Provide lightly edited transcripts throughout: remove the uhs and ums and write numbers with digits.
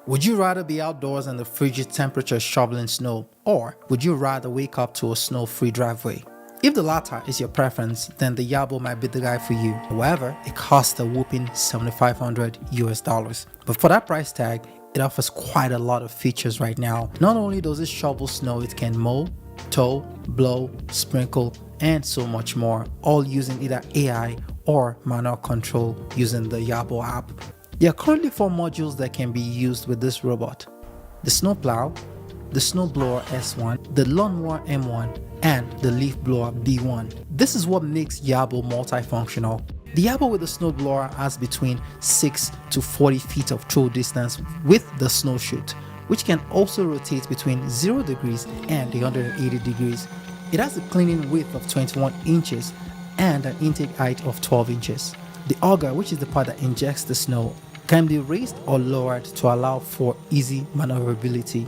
Would you rather be outdoors in the frigid temperature shoveling snow, or would you rather wake up to a snow-free driveway? If the latter is your preference, then the Yarbo might be the guy for you. However, it costs a whooping $7,500 US. But for that price tag, it offers quite a lot of features right now. Not only does it shovel snow, it can mow, tow, blow, sprinkle, and so much more, all using either AI or manual control using the Yarbo app. There are currently 4 modules that can be used with this robot: the Snowplow, the Snowblower S1, the Lawnmower M1, and the Leaf Blower B1. This is what makes Yarbo multifunctional. The Yarbo with the Snowblower has between 6 to 40 feet of throw distance with the snow chute, which can also rotate between 0 degrees and 180 degrees. It has a cleaning width of 21 inches and an intake height of 12 inches. The auger, which is the part that injects the snow, can be raised or lowered to allow for easy maneuverability.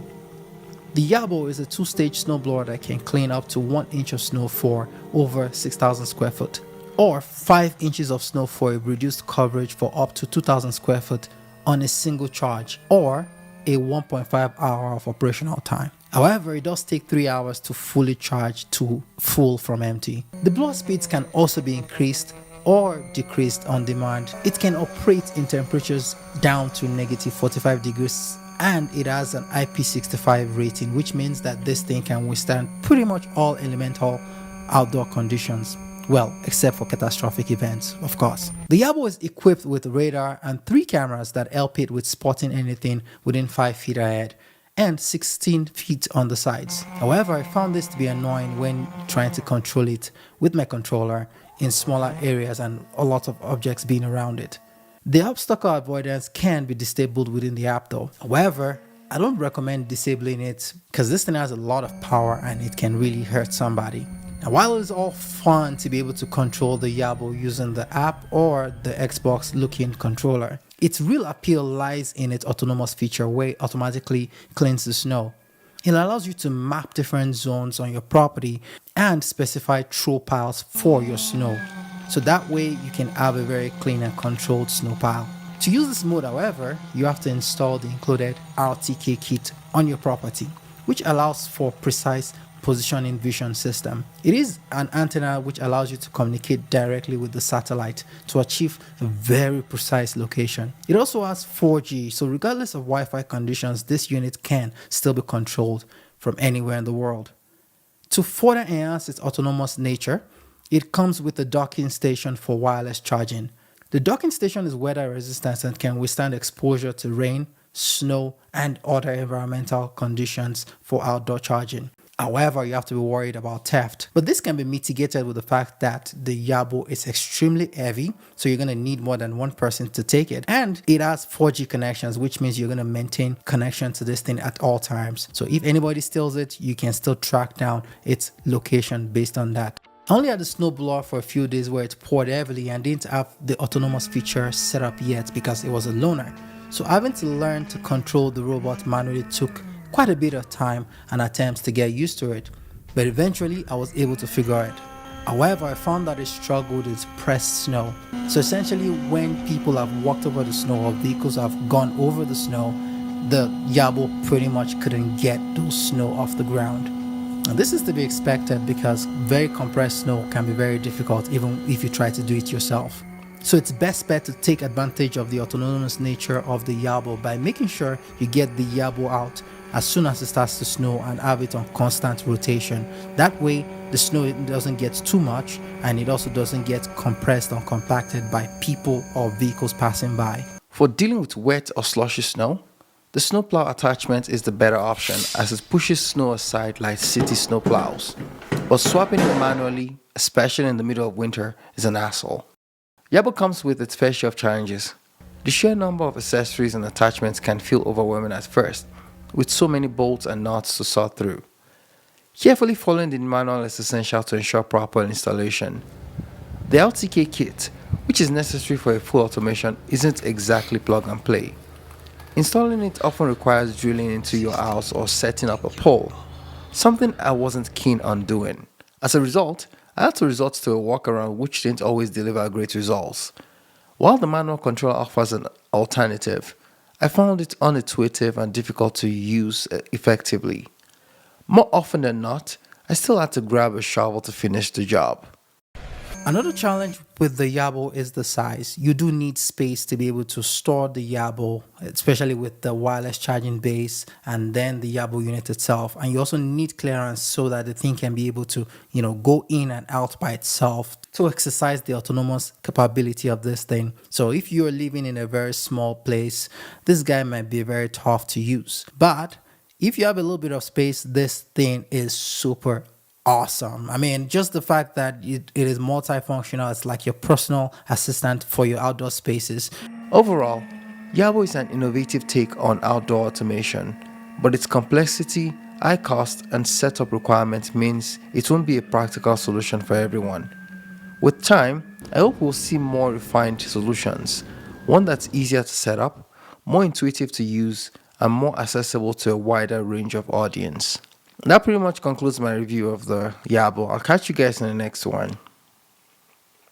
The Yarbo is a 2-stage snowblower that can clean up to 1 inch of snow for over 6,000 square foot, or 5 inches of snow for a reduced coverage for up to 2,000 square foot on a single charge, or a 1.5 hour of operational time. However, it does take 3 hours to fully charge to full from empty. The blower speeds can also be increased or decreased on demand. It can operate in temperatures down to -45 degrees, and it has an IP65 rating, which means that this thing can withstand pretty much all elemental outdoor conditions. Well, except for catastrophic events, of course. The Yarbo is equipped with radar and 3 cameras that help it with spotting anything within 5 feet ahead and 16 feet on the sides. However, I found this to be annoying when trying to control it with my controller in smaller areas and a lot of objects being around it. The obstacle avoidance can be disabled within the app though. However, I don't recommend disabling it because this thing has a lot of power and it can really hurt somebody. Now, while it's all fun to be able to control the Yarbo using the app or the Xbox looking controller, its real appeal lies in its autonomous feature where it automatically cleans the snow. It allows you to map different zones on your property and specify throw piles for your snow. So that way you can have a very clean and controlled snow pile. To use this mode, however, you have to install the included RTK kit on your property, which allows for precise positioning vision system. It is an antenna which allows you to communicate directly with the satellite to achieve a very precise location. It also has 4G, so regardless of Wi-Fi conditions, this unit can still be controlled from anywhere in the world. To further enhance its autonomous nature, it comes with a docking station for wireless charging. The docking station is weather resistant and can withstand exposure to rain, snow, and other environmental conditions for outdoor charging. However, you have to be worried about theft. But this can be mitigated with the fact that the Yarbo is extremely heavy, so you're going to need more than one person to take it. And it has 4G connections, which means you're going to maintain connection to this thing at all times. So if anybody steals it, you can still track down its location based on that. I only had the snowblower for a few days where it poured heavily and didn't have the autonomous feature set up yet because it was a loaner. So having to learn to control the robot manually took quite a bit of time and attempts to get used to it, but eventually I was able to figure it. However, I found that it struggled with pressed snow. So essentially when people have walked over the snow or vehicles have gone over the snow, the Yarbo pretty much couldn't get those snow off the ground. And this is to be expected because very compressed snow can be very difficult even if you try to do it yourself. So it's best bet to take advantage of the autonomous nature of the Yarbo by making sure you get the Yarbo out as soon as it starts to snow and have it on constant rotation. That way the snow doesn't get too much and it also doesn't get compressed or compacted by people or vehicles passing by. For dealing with wet or slushy snow, the snowplow attachment is the better option as it pushes snow aside like city snowplows. But swapping it manually, especially in the middle of winter, is an hassle. Yarbo comes with its fair share of challenges. The sheer number of accessories and attachments can feel overwhelming at first, with so many bolts and nuts to sort through. Carefully following the manual is essential to ensure proper installation. The LTK kit, which is necessary for a full automation, isn't exactly plug and play. Installing it often requires drilling into your house or setting up a pole, something I wasn't keen on doing. As a result, I had to resort to a workaround which didn't always deliver great results. While the manual control offers an alternative, I found it unintuitive and difficult to use effectively. More often than not, I still had to grab a shovel to finish the job. Another challenge with the Yarbo is the size. You do need space to be able to store the Yarbo, especially with the wireless charging base and then the Yarbo unit itself. And you also need clearance so that the thing can be able to, go in and out by itself to exercise the autonomous capability of this thing. So if you're living in a very small place, this guy might be very tough to use. But if you have a little bit of space, this thing is super awesome. I mean, just the fact that it is multifunctional, it's like your personal assistant for your outdoor spaces. Overall, Yarbo is an innovative take on outdoor automation, but its complexity, high cost, and setup requirements means it won't be a practical solution for everyone. With time, I hope we'll see more refined solutions, one that's easier to set up, more intuitive to use, and more accessible to a wider range of audience. That pretty much concludes my review of the Yarbo. I'll catch you guys in the next one.